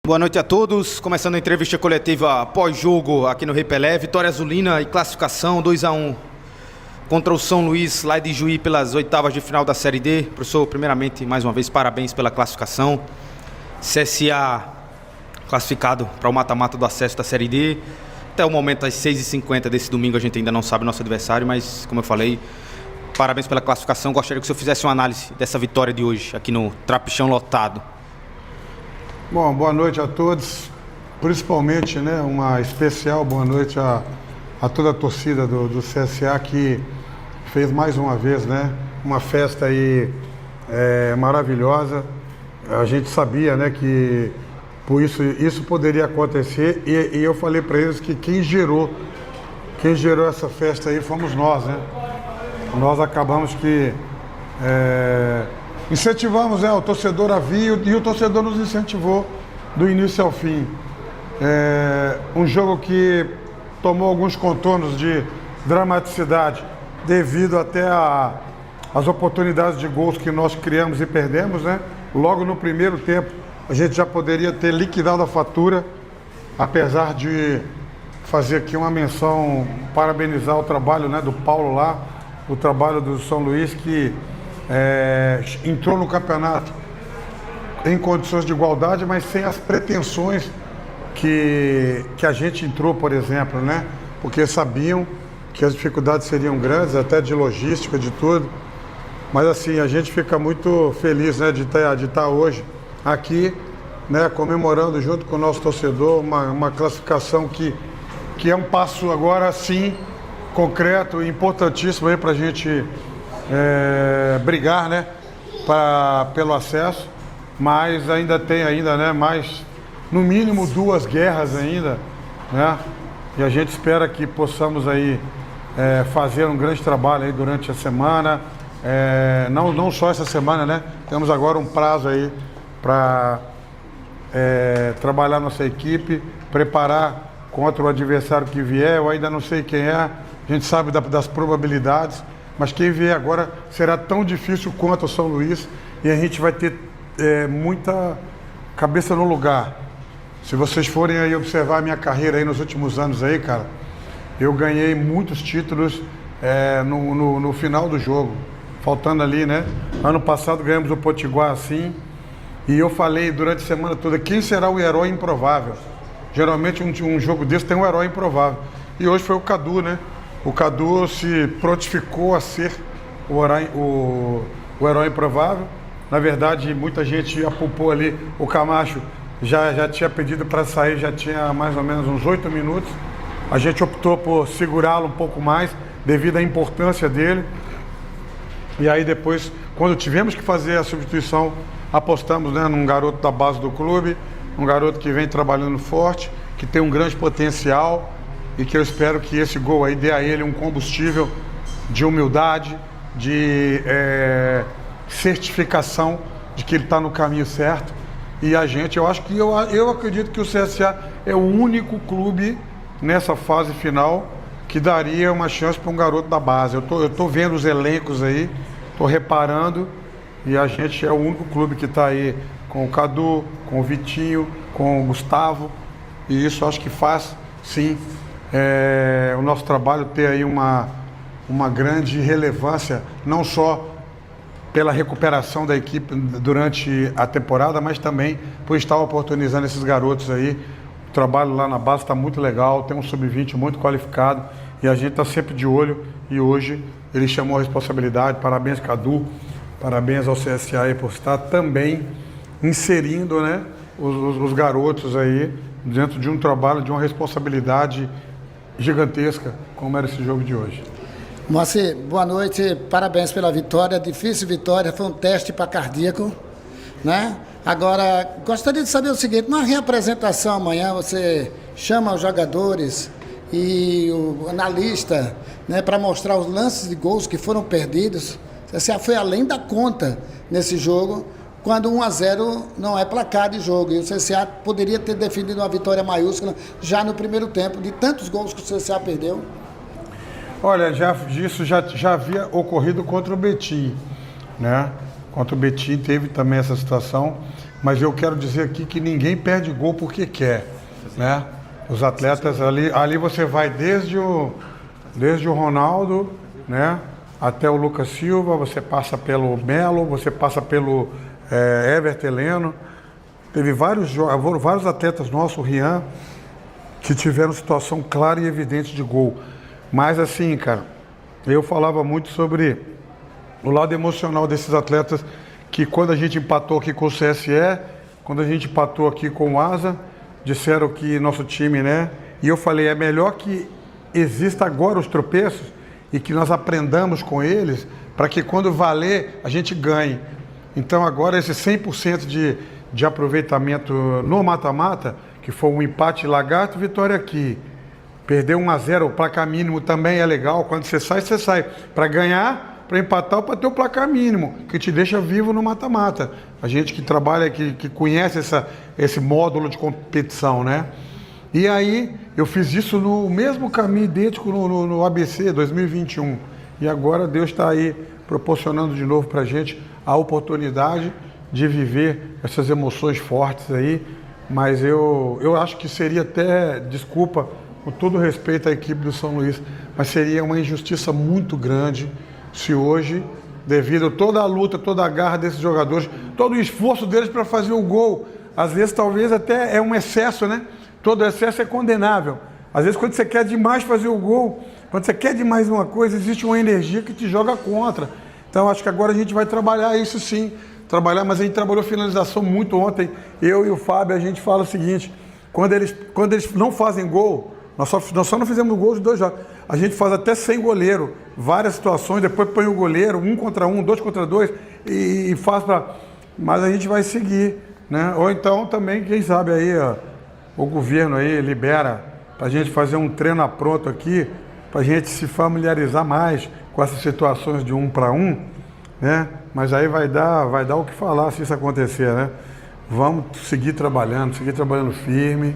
Boa noite a todos, começando a entrevista coletiva pós-jogo aqui no Rei Pelé, vitória azulina e classificação 2-1 contra o São Luís, lá de Juí, pelas oitavas de final da Série D. Professor, primeiramente, mais uma vez, parabéns pela classificação. CSA classificado para o mata-mata do acesso da Série D. Até o momento, às 6h50 desse domingo, a gente ainda não sabe o nosso adversário, mas, como eu falei, parabéns pela classificação. Gostaria que o senhor fizesse uma análise dessa vitória de hoje, aqui no Trapichão lotado. Bom, boa noite a todos, principalmente, uma especial boa noite a toda a torcida do CSA que fez mais uma vez, uma festa aí maravilhosa. A gente sabia, que por isso poderia acontecer e eu falei para eles que quem gerou essa festa aí fomos nós, Nós acabamos que incentivamos o torcedor a vir e o torcedor nos incentivou do início ao fim. Um jogo que tomou alguns contornos de dramaticidade devido até às oportunidades de gols que nós criamos e perdemos, Logo no primeiro tempo a gente já poderia ter liquidado a fatura, apesar de fazer aqui uma menção, parabenizar o trabalho do Paulo lá, o trabalho do São Luís, que entrou no campeonato em condições de igualdade, mas sem as pretensões que a gente entrou, por exemplo, porque sabiam que as dificuldades seriam grandes, até de logística, de tudo. Mas assim, a gente fica muito feliz de estar hoje aqui, comemorando junto com o nosso torcedor uma classificação que é um passo agora sim concreto e importantíssimo para a gente brigar pelo acesso, mas ainda tem mais, no mínimo, 2 guerras ainda, e a gente espera que possamos aí fazer um grande trabalho aí durante a semana, não só essa semana, temos agora um prazo aí para trabalhar nossa equipe, preparar contra o adversário que vier. Eu ainda não sei quem é, a gente sabe das probabilidades, mas quem vier agora será tão difícil quanto o São Luís e a gente vai ter muita cabeça no lugar. Se vocês forem aí observar a minha carreira aí nos últimos anos aí, cara, eu ganhei muitos títulos no final do jogo, faltando ali, Ano passado ganhamos o Potiguar assim, e eu falei durante a semana toda, quem será o herói improvável? Geralmente um jogo desse tem um herói improvável. E hoje foi o Cadu, O Cadu se prontificou a ser o herói improvável. Na verdade, muita gente apupou ali. O Camacho já tinha pedido para sair, já tinha mais ou menos uns 8 minutos. A gente optou por segurá-lo um pouco mais, devido à importância dele. E aí depois, quando tivemos que fazer a substituição, apostamos num garoto da base do clube, um garoto que vem trabalhando forte, que tem um grande potencial, e que eu espero que esse gol aí dê a ele um combustível de humildade, de certificação de que ele está no caminho certo. E eu acredito que o CSA é o único clube nessa fase final que daria uma chance para um garoto da base. Eu tô vendo os elencos aí, estou reparando, e a gente é o único clube que está aí com o Cadu, com o Vitinho, com o Gustavo, e isso acho que faz, sim, o nosso trabalho ter aí uma grande relevância, não só pela recuperação da equipe durante a temporada, mas também por estar oportunizando esses garotos aí. O trabalho lá na base está muito legal, tem um sub-20 muito qualificado, e a gente está sempre de olho, e hoje ele chamou a responsabilidade. Parabéns, Cadu, parabéns ao CSA aí por estar também inserindo os garotos aí dentro de um trabalho, de uma responsabilidade gigantesca, como era esse jogo de hoje. Moacir, boa noite, parabéns pela vitória, difícil vitória, foi um teste para cardíaco, Agora, gostaria de saber o seguinte, na reapresentação amanhã você chama os jogadores e o analista, para mostrar os lances de gols que foram perdidos. Você foi além da conta nesse jogo, quando 1-0 não é placar de jogo. E o CSA poderia ter definido uma vitória maiúscula já no primeiro tempo, de tantos gols que o CSA perdeu. Olha, isso já havia ocorrido contra o Betim, Contra o Betim teve também essa situação. mas eu quero dizer aqui que ninguém perde gol porque quer, né? Os atletas ali você vai desde o Ronaldo, né? Até o Lucas Silva, você passa pelo Melo, você passa pelo Everton Heleno. Teve vários atletas nossos, o Rian, que tiveram situação clara e evidente de gol. Mas assim, cara, eu falava muito sobre o lado emocional desses atletas, que quando a gente empatou aqui com o CSE, quando a gente empatou aqui com o Asa, disseram que nosso time, né? E eu falei, é melhor que exista agora os tropeços e que nós aprendamos com eles, para que quando valer, a gente ganhe. Então agora esse 100% de aproveitamento no mata-mata, que foi um empate Lagarto, vitória aqui. Perder 1-0, o placar mínimo também é legal. Quando você sai. Para ganhar, para empatar ou para ter o placar mínimo, que te deixa vivo no mata-mata. A gente que trabalha, que conhece esse módulo de competição, né? E aí, eu fiz isso no mesmo caminho idêntico no ABC 2021. E agora Deus está aí proporcionando de novo para a gente a oportunidade de viver essas emoções fortes aí. Mas eu acho que seria até, desculpa, com todo respeito à equipe do São Luís, mas seria uma injustiça muito grande se hoje, devido a toda a luta, toda a garra desses jogadores, todo o esforço deles para fazer o gol, às vezes talvez até é um excesso, né? Todo excesso é condenável. Às vezes quando você quer demais fazer o gol, quando você quer demais uma coisa, existe uma energia que te joga contra. Então acho que agora a gente vai trabalhar isso sim, mas a gente trabalhou finalização muito ontem. Eu e o Fábio, a gente fala o seguinte, quando eles não fazem gol, nós só não fizemos gol de 2 jogos. A gente faz até sem goleiro, várias situações, depois põe o goleiro, 1 contra 1, 2 contra 2, e faz para... Mas a gente vai seguir, né? Ou então também, quem sabe aí, ó, o governo aí libera para a gente fazer um treino pronto aqui, para a gente se familiarizar mais com essas situações de 1 para 1, né? Mas aí vai dar o que falar se isso acontecer, né? Vamos seguir trabalhando firme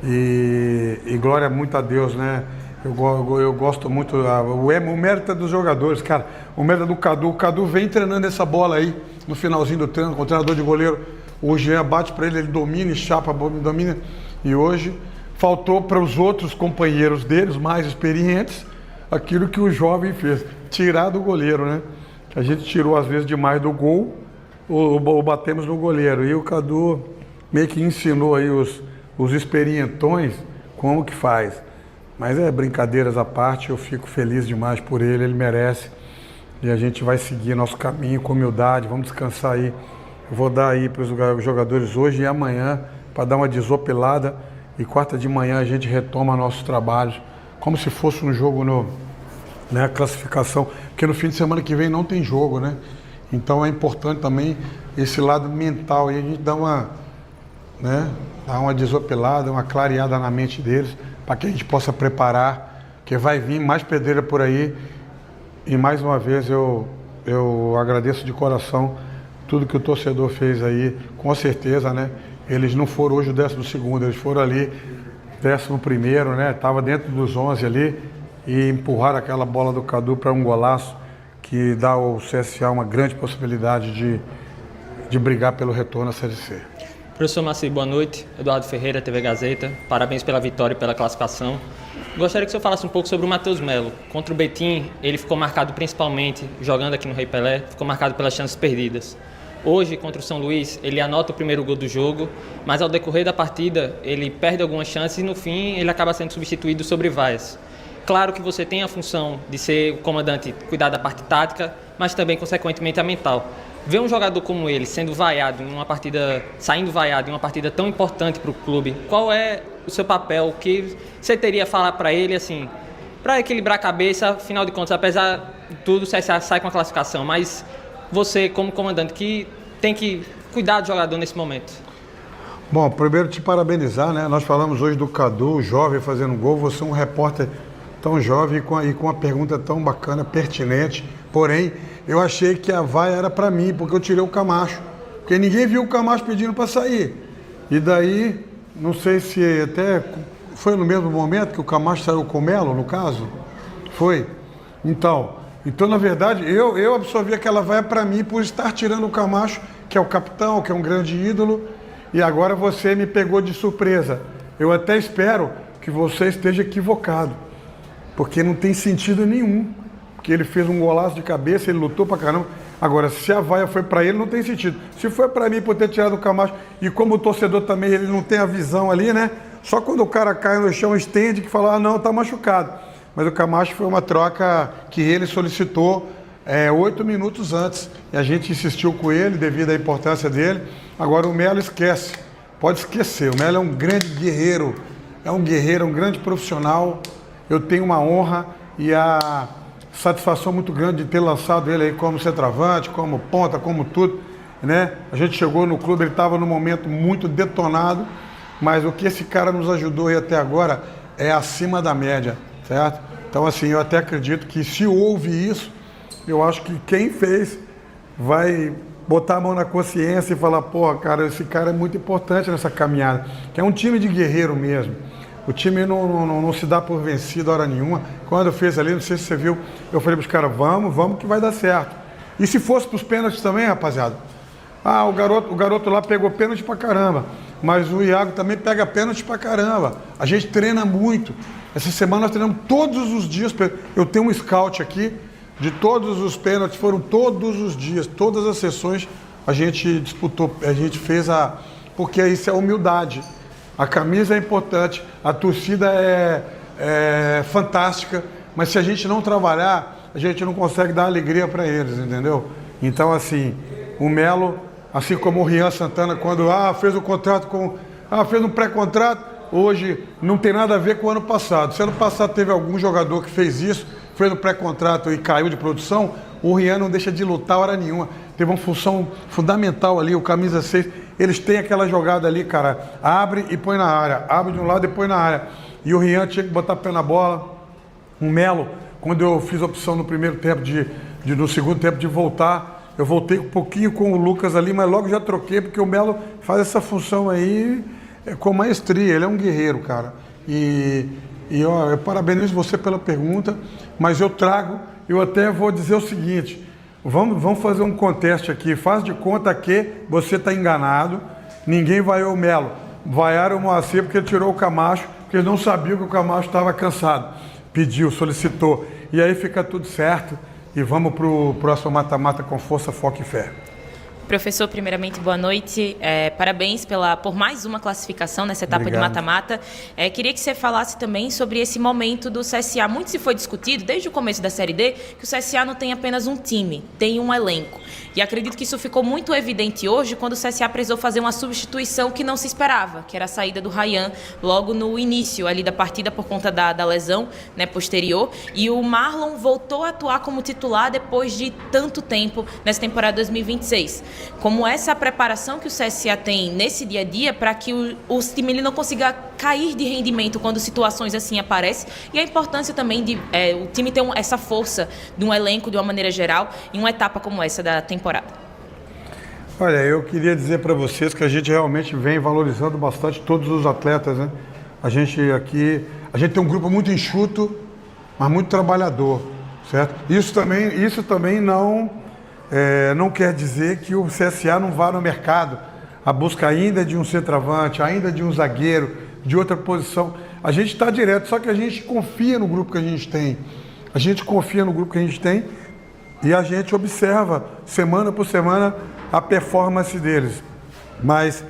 e glória muito a Deus, né? Eu gosto muito, o mérito é dos jogadores, cara, o mérito é do Cadu. O Cadu vem treinando essa bola aí no finalzinho do treino com o treinador de goleiro. O Jean bate para ele domina e chapa, domina. E hoje faltou para os outros companheiros deles, mais experientes, aquilo que o jovem fez, tirar do goleiro, né? A gente tirou às vezes demais do gol, ou batemos no goleiro. E o Cadu meio que ensinou aí os experientões como que faz. Mas brincadeiras à parte, eu fico feliz demais por ele merece. E a gente vai seguir nosso caminho com humildade, vamos descansar aí. Eu vou dar aí para os jogadores hoje e amanhã, para dar uma desopilada. E quarta de manhã a gente retoma nossos trabalhos, como se fosse um jogo novo, né? Classificação, porque no fim de semana que vem não tem jogo, né? Então é importante também esse lado mental, e a gente dá uma desopilada, uma clareada na mente deles, para que a gente possa preparar, porque vai vir mais pedreira por aí. E mais uma vez eu agradeço de coração tudo que o torcedor fez aí, com certeza, né? Eles não foram hoje o 12º, eles foram ali 11º, né? Estava dentro dos 11 ali e empurraram aquela bola do Cadu para um golaço que dá ao CSA uma grande possibilidade de brigar pelo retorno à Série C. Professor Maci, boa noite. Eduardo Ferreira, TV Gazeta. Parabéns pela vitória e pela classificação. Gostaria que o senhor falasse um pouco sobre o Matheus Melo. Contra o Betim, ele ficou marcado principalmente, jogando aqui no Rei Pelé, ficou marcado pelas chances perdidas. Hoje, contra o São Luís, ele anota o primeiro gol do jogo, mas ao decorrer da partida, ele perde algumas chances e no fim ele acaba sendo substituído sobre Vaz. Claro que você tem a função de ser o comandante, cuidar da parte tática, mas também, consequentemente, a mental. Ver um jogador como ele sendo vaiado em uma partida, saindo vaiado em uma partida tão importante para o clube, qual é o seu papel? O que você teria a falar para ele, assim, para equilibrar a cabeça? Afinal de contas, apesar de tudo, o CSA sai com a classificação, mas você, como comandante, que tem que cuidar do jogador nesse momento. Bom, primeiro te parabenizar, né? Nós falamos hoje do Cadu, jovem fazendo gol. Você é um repórter tão jovem e com uma pergunta tão bacana, pertinente. Porém, eu achei que a vaia era para mim, porque eu tirei o Camacho. Porque ninguém viu o Camacho pedindo para sair. E daí, não sei se até foi no mesmo momento que o Camacho saiu com o Melo, no caso. Foi. Então na verdade, eu absorvi aquela vaia para mim por estar tirando o Camacho que é o capitão, que é um grande ídolo, e agora você me pegou de surpresa. Eu até espero que você esteja equivocado, porque não tem sentido nenhum, porque ele fez um golaço de cabeça, ele lutou pra caramba. Agora, se a vaia foi para ele, não tem sentido. Se foi para mim por ter tirado o Camacho, e como o torcedor também, ele não tem a visão ali, né? Só quando o cara cai no chão, estende, que fala, não, tá machucado. Mas o Camacho foi uma troca que ele solicitou 8 minutos antes. E a gente insistiu com ele, devido à importância dele. Agora o Melo esquece. Pode esquecer. O Melo é um grande guerreiro. É um guerreiro, um grande profissional. Eu tenho uma honra e a satisfação muito grande de ter lançado ele aí como centroavante, como ponta, como tudo, né? A gente chegou no clube, ele estava num momento muito detonado, mas o que esse cara nos ajudou aí até agora é acima da média, certo? Então, assim, eu até acredito que se houve isso, eu acho que quem fez vai botar a mão na consciência e falar, porra, cara, esse cara é muito importante nessa caminhada, que é um time de guerreiro mesmo. O time não se dá por vencido hora nenhuma. Quando eu fiz ali, não sei se você viu, eu falei para os caras, vamos que vai dar certo. E se fosse para os pênaltis também, rapaziada? Ah, o garoto lá pegou pênalti pra caramba, mas o Iago também pega pênalti pra caramba. A gente treina muito. Essa semana nós treinamos todos os dias. Eu tenho um scout aqui de todos os pênaltis, foram todos os dias, todas as sessões a gente disputou, a gente fez porque isso é humildade. A camisa é importante, a torcida é fantástica, mas se a gente não trabalhar, a gente não consegue dar alegria para eles, entendeu? Então, assim, o Melo, assim como o Rian Santana, quando fez o contrato fez um pré-contrato, hoje não tem nada a ver com o ano passado. Se ano passado teve algum jogador que fez isso, fez o pré-contrato e caiu de produção, o Rian não deixa de lutar hora nenhuma. Teve uma função fundamental ali, o camisa 6. Eles têm aquela jogada ali, cara, abre e põe na área, abre de um lado e põe na área. E o Rian tinha que botar pé na bola. O Melo, quando eu fiz a opção no primeiro tempo, no segundo tempo de voltar, eu voltei um pouquinho com o Lucas ali, mas logo já troquei, porque o Melo faz essa função aí com maestria, ele é um guerreiro, cara. E eu parabenizo você pela pergunta, mas eu até vou dizer o seguinte, vamos fazer um conteste aqui, faz de conta que você está enganado, ninguém vaiou o Melo, vaiaram o Moacir porque ele tirou o Camacho, porque eles não sabiam que o Camacho estava cansado, pediu, solicitou, e aí fica tudo certo, e vamos para o próximo mata-mata com força, foco e fé. Professor, primeiramente, boa noite. Parabéns por mais uma classificação nessa etapa Obrigado. de mata-mata. Queria que você falasse também sobre esse momento do CSA. Muito se foi discutido, desde o começo da Série D, que o CSA não tem apenas um time, tem um elenco. E acredito que isso ficou muito evidente hoje, quando o CSA precisou fazer uma substituição que não se esperava, que era a saída do Ryan logo no início ali da partida por conta da lesão, né, posterior. E o Marlon voltou a atuar como titular depois de tanto tempo nessa temporada 2026. Como essa preparação que o CSA tem nesse dia a dia para que o time ele não consiga cair de rendimento quando situações assim aparecem, e a importância também de o time ter essa força de um elenco de uma maneira geral em uma etapa como essa da temporada. Olha, eu queria dizer para vocês que a gente realmente vem valorizando bastante todos os atletas, né? A gente tem um grupo muito enxuto, mas muito trabalhador, certo? Isso também não quer dizer que o CSA não vá no mercado a busca ainda de um centroavante, ainda de um zagueiro, de outra posição. A gente está direto, só que a gente confia no grupo que a gente tem. A gente confia no grupo que a gente tem e a gente observa semana por semana a performance deles. Mas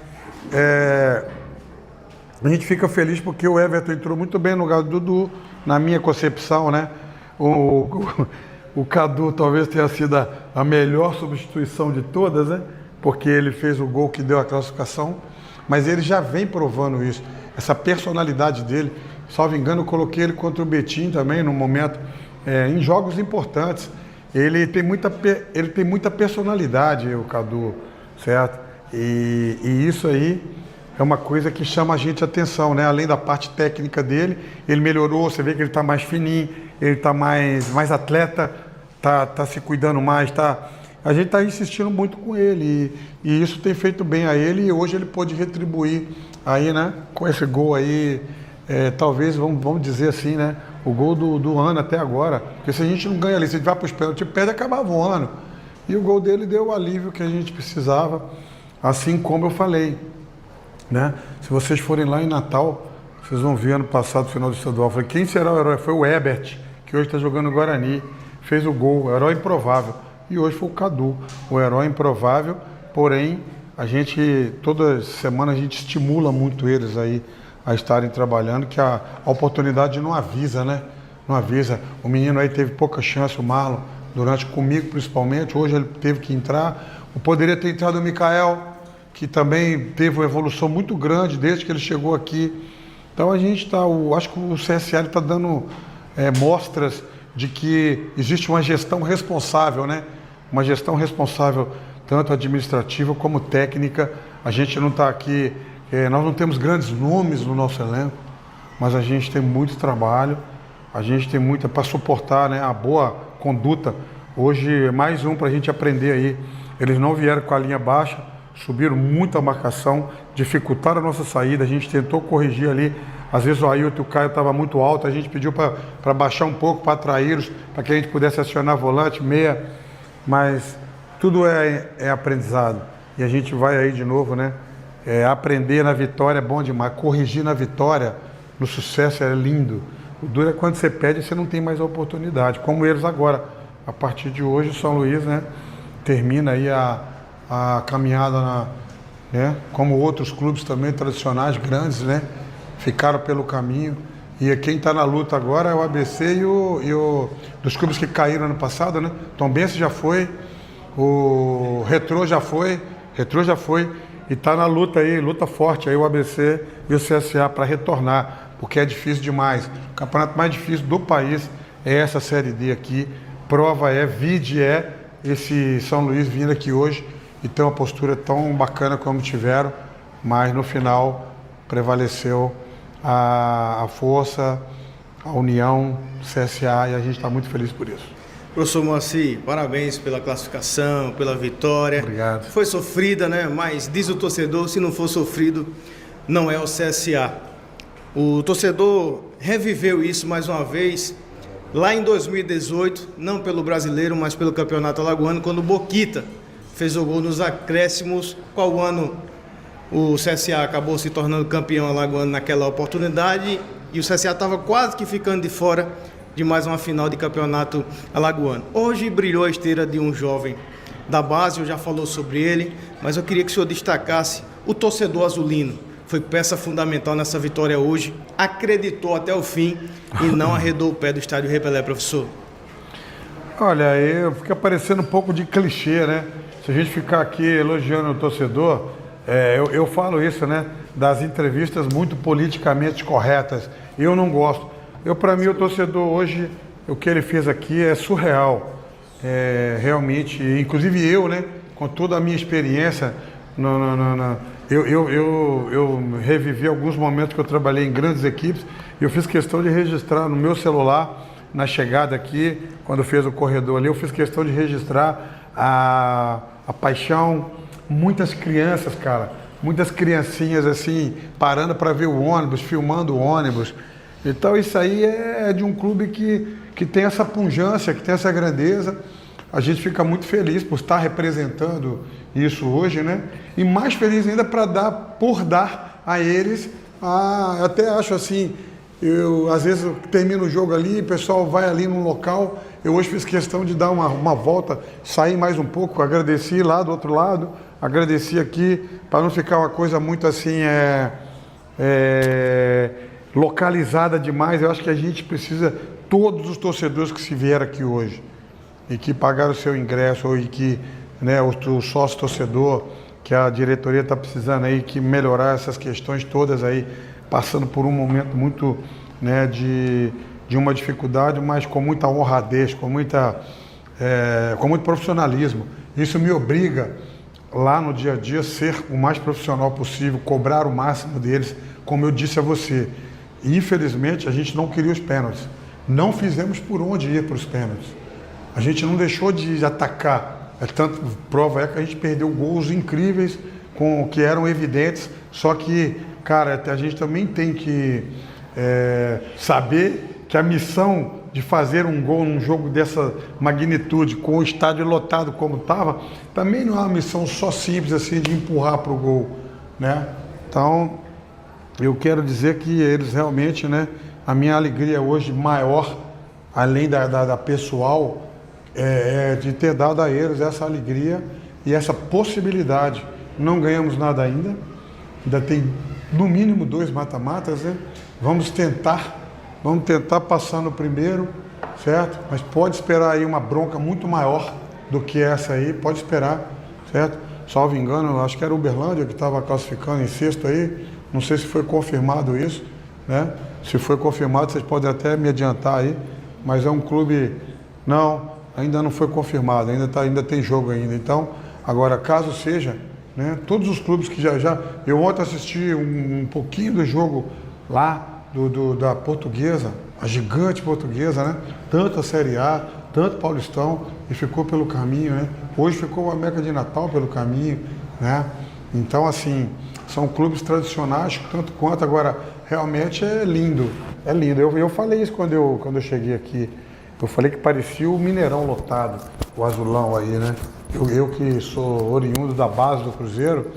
a gente fica feliz porque o Everton entrou muito bem no lugar do Dudu, na minha concepção, né? O Cadu talvez tenha sido a melhor substituição de todas, né? Porque ele fez o gol que deu a classificação, mas ele já vem provando isso, essa personalidade dele. Salvo engano, eu coloquei ele contra o Betim também, no momento, em jogos importantes. Ele tem muita personalidade, o Cadu, certo? E isso aí é uma coisa que chama a gente a atenção, né? Além da parte técnica dele, ele melhorou, você vê que ele está mais fininho, ele está mais atleta, tá se cuidando mais, a gente está insistindo muito com ele e isso tem feito bem a ele e hoje ele pode retribuir aí, né? Com esse gol aí, talvez, vamos dizer assim, né? O gol do ano até agora, porque se a gente não ganha ali, se a gente vai para os pênaltis, perde, acabava o ano. E o gol dele deu o alívio que a gente precisava, assim como eu falei, né? Se vocês forem lá em Natal, vocês vão ver ano passado, final do estadual, eu falei, quem será o herói? Foi o Ebert, que hoje está jogando no Guarani, fez o gol, o herói improvável. E hoje foi o Cadu, o herói improvável, porém, a gente, toda semana a gente estimula muito eles aí a estarem trabalhando, que a oportunidade não avisa, né? Não avisa. O menino aí teve pouca chance, o Marlon, comigo principalmente, hoje ele teve que entrar. Poderia ter entrado o Mikael, que também teve uma evolução muito grande desde que ele chegou aqui. Então a gente está, acho que o CSA está dando mostras de que existe uma gestão responsável, né? Uma gestão responsável, tanto administrativa como técnica. A gente não está aqui, nós não temos grandes nomes no nosso elenco, mas a gente tem muito trabalho, a gente tem muita para suportar, né, a boa conduta. Hoje, mais um para a gente aprender aí. Eles não vieram com a linha baixa, subiram muito a marcação, dificultaram a nossa saída, a gente tentou corrigir ali. Às vezes o Ailton e o Caio estavam muito alto, a gente pediu para baixar um pouco, para atraí-los, para que a gente pudesse acionar volante, meia, mas tudo é aprendizado. E a gente vai aí de novo, né? Aprender na vitória é bom demais, corrigir na vitória, no sucesso é lindo. O duro é quando você perde e você não tem mais a oportunidade, como eles agora. A partir de hoje, o São Luís, né, termina aí a caminhada, né, como outros clubes também tradicionais, grandes, né, ficaram pelo caminho. E quem está na luta agora é o ABC e dos clubes que caíram ano passado, né? Tombense já foi, o Retrô já foi, e está na luta aí, luta forte aí o ABC e o CSA para retornar, porque é difícil demais. O campeonato mais difícil do país é essa Série D aqui. Prova vide esse São Luís vindo aqui hoje e ter uma postura tão bacana como tiveram, mas no final prevaleceu a força, a união, CSA, e a gente está muito feliz por isso. Professor Moacir, parabéns pela classificação, pela vitória. Obrigado. Foi sofrida, né? Mas diz o torcedor, se não for sofrido, não é o CSA. O torcedor reviveu isso mais uma vez, lá em 2018, não pelo brasileiro, mas pelo campeonato alagoano, quando o Boquita fez o gol nos acréscimos. Qual ano o CSA acabou se tornando campeão alagoano naquela oportunidade, e o CSA estava quase que ficando de fora de mais uma final de campeonato alagoano. Hoje brilhou a esteira de um jovem da base, eu já falou sobre ele, mas eu queria que o senhor destacasse o torcedor azulino. Foi peça fundamental nessa vitória hoje, acreditou até o fim e não arredou o pé do estádio Rei Pelé, professor. Olha, fica parecendo um pouco de clichê, né? Se a gente ficar aqui elogiando o torcedor, eu falo isso, né? Das entrevistas muito politicamente corretas. Eu não gosto. Para mim, o torcedor hoje, o que ele fez aqui é surreal. Realmente, inclusive eu, né? Com toda a minha experiência, eu revivi alguns momentos que eu trabalhei em grandes equipes e eu fiz questão de registrar no meu celular, na chegada aqui, quando fez o corredor ali, eu fiz questão de registrar a paixão. Muitas crianças, cara, muitas criancinhas assim, parando para ver o ônibus, filmando o ônibus. Então isso aí é de um clube que tem essa pujança, que tem essa grandeza. A gente fica muito feliz por estar representando isso hoje, né? E mais feliz ainda por dar a eles, eu até acho assim, às vezes termino o jogo ali, o pessoal vai ali num local, eu hoje fiz questão de dar uma volta, sair mais um pouco, agradeci lá do outro lado, agradeci aqui, para não ficar uma coisa muito assim, localizada demais. Eu acho que a gente precisa, todos os torcedores que se vieram aqui hoje, e que pagaram o seu ingresso, e que, né, o sócio torcedor, que a diretoria está precisando aí, que melhorar essas questões todas aí, passando por um momento muito, né, de uma dificuldade, mas com muita honradez, com muito profissionalismo. Isso me obriga, lá no dia a dia, ser o mais profissional possível, cobrar o máximo deles, como eu disse a você. E, infelizmente, a gente não queria os pênaltis. Não fizemos por onde ir para os pênaltis. A gente não deixou de atacar. Tanto prova é que a gente perdeu gols incríveis, que eram evidentes, só que, cara, a gente também tem que saber que a missão de fazer um gol num jogo dessa magnitude, com o estádio lotado como estava, também não é uma missão só simples assim de empurrar para o gol, né? Então, eu quero dizer que eles realmente, né, a minha alegria hoje maior, além da pessoal, é de ter dado a eles essa alegria e essa possibilidade. Não ganhamos nada ainda tem no mínimo 2 mata-matas, né? Vamos tentar passar no primeiro, certo? Mas pode esperar aí uma bronca muito maior do que essa aí, pode esperar, certo? Salvo engano, acho que era o Uberlândia que estava classificando em sexto aí, não sei se foi confirmado isso, né? Se foi confirmado, vocês podem até me adiantar aí, mas é um clube, não, ainda não foi confirmado, ainda tem jogo ainda. Então, agora, caso seja, né, todos os clubes que eu ontem assisti um pouquinho do jogo lá da Portuguesa, a gigante Portuguesa, né? Tanto a Série A, tanto Paulistão, e ficou pelo caminho, né? Hoje ficou o América de Natal pelo caminho, né? Então, assim, são clubes tradicionais, tanto quanto. Agora, realmente é lindo, é lindo. Eu falei isso quando eu cheguei aqui. Eu falei que parecia o Mineirão lotado, o azulão aí, né? Eu que sou oriundo da base do Cruzeiro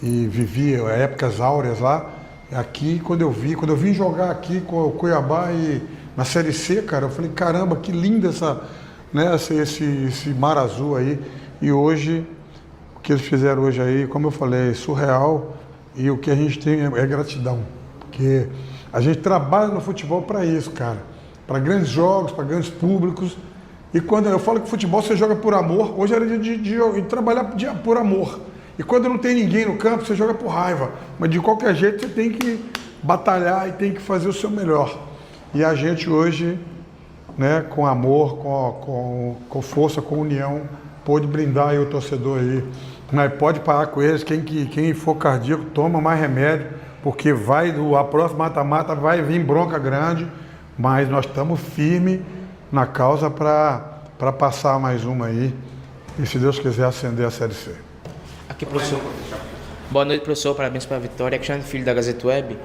e vivi épocas áureas lá, aqui quando eu vim jogar aqui com o Cuiabá e na Série C, cara, eu falei, caramba, que linda esse mar azul aí. E hoje, o que eles fizeram hoje aí, como eu falei, é surreal, e o que a gente tem é gratidão, porque a gente trabalha no futebol para isso, cara, para grandes jogos, para grandes públicos. E quando eu falo que futebol você joga por amor, hoje era de trabalhar por amor. E quando não tem ninguém no campo, você joga por raiva. Mas de qualquer jeito você tem que batalhar e tem que fazer o seu melhor. E a gente hoje, né, com amor, com força, com união, pôde brindar aí o torcedor aí. Mas pode parar com eles, quem for cardíaco toma mais remédio, porque a próxima mata-mata vai vir bronca grande, mas nós estamos firmes na causa para passar mais uma aí. E se Deus quiser acender a Série C. Aqui, professor. Boa noite, professor. Parabéns pela vitória. Alexandre Filho, da Gazeta Web.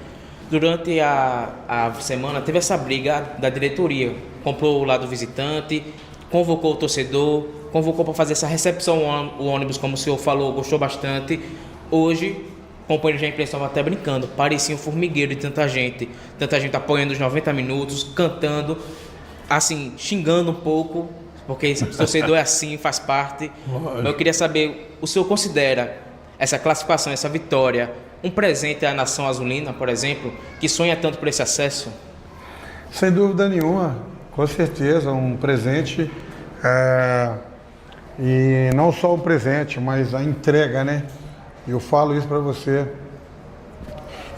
Durante a semana, teve essa briga da diretoria. Comprou o lado visitante, convocou o torcedor, convocou para fazer essa recepção o ônibus, como o senhor falou, gostou bastante. Hoje, companheiros da imprensa estavam até brincando. Parecia um formigueiro de tanta gente apoiando os 90 minutos, cantando, assim, xingando um pouco, porque o torcedor é assim, faz parte. Mas eu queria saber, o senhor considera essa classificação, essa vitória, um presente à nação azulina, por exemplo, que sonha tanto por esse acesso? Sem dúvida nenhuma, com certeza, um presente, e não só o presente, mas a entrega, né? Eu falo isso para você.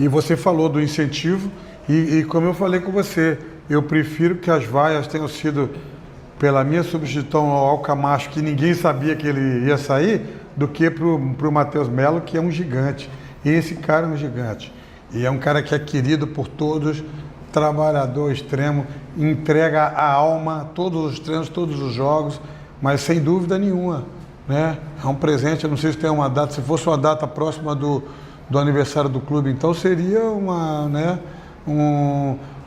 E você falou do incentivo, e como eu falei com você, eu prefiro que as vaias tenham sido pela minha substituição ao Camacho, que ninguém sabia que ele ia sair, do que para o Matheus Melo, que é um gigante. E esse cara é um gigante. E é um cara que é querido por todos, trabalhador extremo, entrega a alma, todos os treinos, todos os jogos, mas sem dúvida nenhuma, né? É um presente, eu não sei se tem uma data, se fosse uma data próxima do aniversário do clube, então seria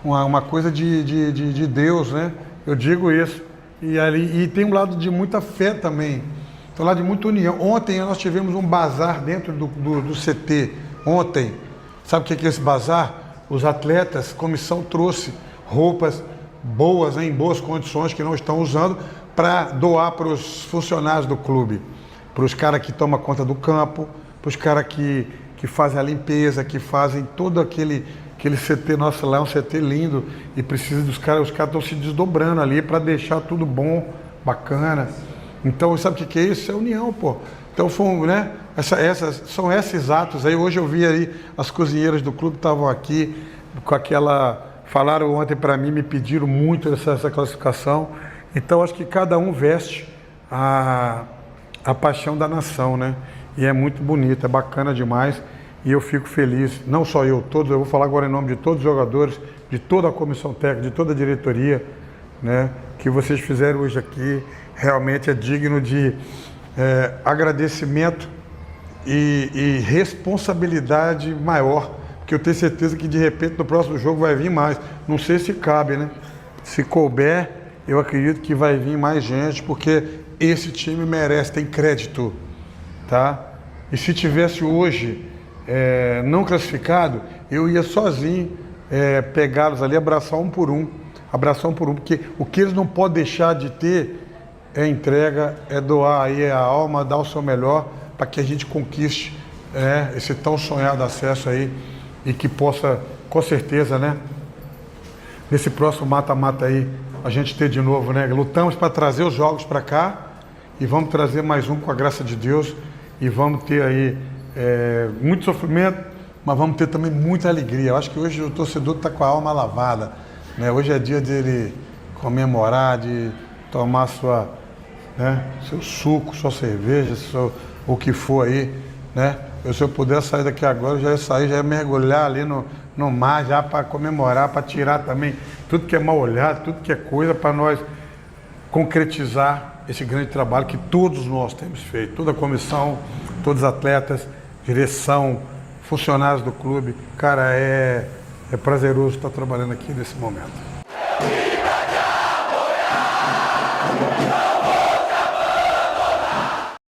uma coisa de Deus, né? Eu digo isso. E tem um lado de muita fé também, tem um lado de muita união. Ontem nós tivemos um bazar dentro do CT, ontem. Sabe o que é esse bazar? Os atletas, comissão trouxe roupas boas, né, em boas condições, que não estão usando, para doar para os funcionários do clube, para os caras que tomam conta do campo, para os caras que fazem a limpeza, que fazem todo aquele CT nosso lá, é um CT lindo, e precisa dos caras, os caras estão se desdobrando ali para deixar tudo bom, bacana. Então, sabe o que é isso? É união, pô. Então, né? São esses atos aí. Hoje eu vi aí, as cozinheiras do clube estavam aqui, com aquela... Falaram ontem para mim, me pediram muito essa classificação. Então, acho que cada um veste a paixão da nação, né? E é muito bonito, é bacana demais. E eu fico feliz, não só eu, todos, eu vou falar agora em nome de todos os jogadores, de toda a comissão técnica, de toda a diretoria, né? Que vocês fizeram hoje aqui, realmente é digno de agradecimento e responsabilidade maior, porque eu tenho certeza que de repente no próximo jogo vai vir mais. Não sei se cabe, né? Se couber, eu acredito que vai vir mais gente, porque esse time merece, tem crédito, tá? E se tivesse hoje não classificado, eu ia sozinho pegá-los ali, abraçar um por um, porque o que eles não podem deixar de ter é entrega, é doar aí a alma, dar o seu melhor para que a gente conquiste esse tão sonhado acesso aí e que possa, com certeza, né, nesse próximo mata-mata aí, a gente ter de novo, né? Lutamos para trazer os jogos para cá e vamos trazer mais um com a graça de Deus e vamos ter aí muito sofrimento, mas vamos ter também muita alegria. Eu acho que hoje o torcedor está com a alma lavada, né? Hoje é dia dele comemorar, de tomar seu suco, sua cerveja, o que for aí, né? Se eu puder sair daqui agora, eu já ia sair, já ia mergulhar ali no mar, já para comemorar, para tirar também tudo que é mal olhado, tudo que é coisa, para nós concretizar esse grande trabalho que todos nós temos feito, toda a comissão, todos os atletas, direção, funcionários do clube. Cara, é prazeroso estar trabalhando aqui nesse momento.